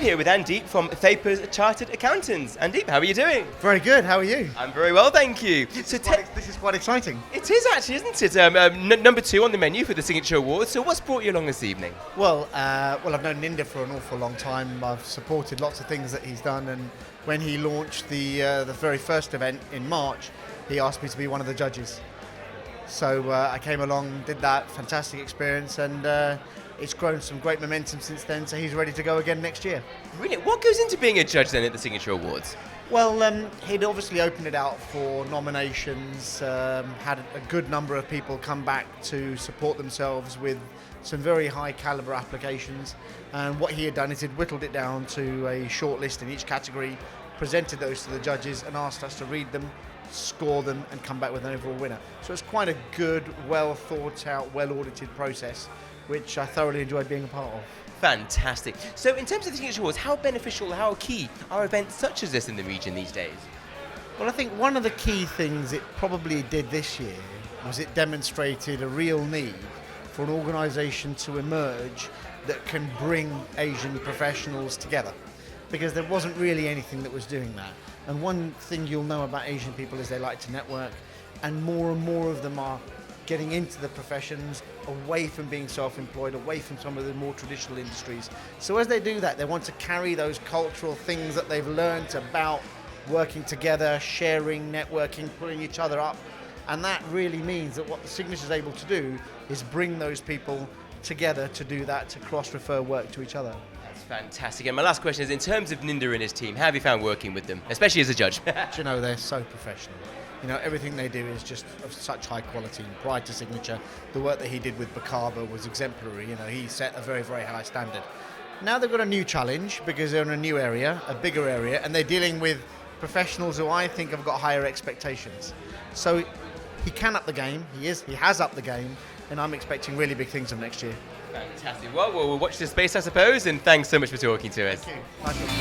I'm here with Andeep from Thapers Chartered Accountants. Andeep, how are you doing? Very good. How are you? I'm very well, thank you. This is quite exciting. It is actually, isn't it? Number 2 on the menu for the Signature Awards. So what's brought you along this evening? Well, I've known Ninda for an awful long time. I've supported lots of things that he's done, and when he launched the very first event in March, he asked me to be one of the judges. So I came along, did that, fantastic experience, and it's grown some great momentum since then, so he's ready to go again next year. Brilliant. What goes into being a judge then at the Signature Awards? Well, he'd obviously opened it out for nominations, had a good number of people come back to support themselves with some very high caliber applications, and what he had done is he'd whittled it down to a short list in each category, presented those to the judges and asked us to read them, score them and come back with an overall winner. So it's quite a good, well thought out, well audited process, which I thoroughly enjoyed being a part of. Fantastic. So in terms of the Signature Awards, how beneficial, how key are events such as this in the region these days? Well, I think one of the key things it probably did this year was it demonstrated a real need for an organisation to emerge that can bring Asian professionals together, because there wasn't really anything that was doing that. And one thing you'll know about Asian people is they like to network, and more of them are getting into the professions, away from being self-employed, away from some of the more traditional industries. So as they do that, they want to carry those cultural things that they've learned about working together, sharing, networking, pulling each other up. And that really means that what the Signature is able to do is bring those people together to do that, to cross-refer work to each other. That's fantastic. And my last question is, in terms of Ninda and his team, how have you found working with them, especially as a judge? Do you know, they're so professional. You know, everything they do is just of such high quality. Prior to Signature, the work that he did with Bacava was exemplary. You know, he set a very, very high standard. Now they've got a new challenge because they're in a new area, a bigger area, and they're dealing with professionals who I think have got higher expectations. So he can up the game, he has upped the game, and I'm expecting really big things from next year. Fantastic. Well, we'll watch this space, I suppose, and thanks so much for talking to us. Thank you. Nice.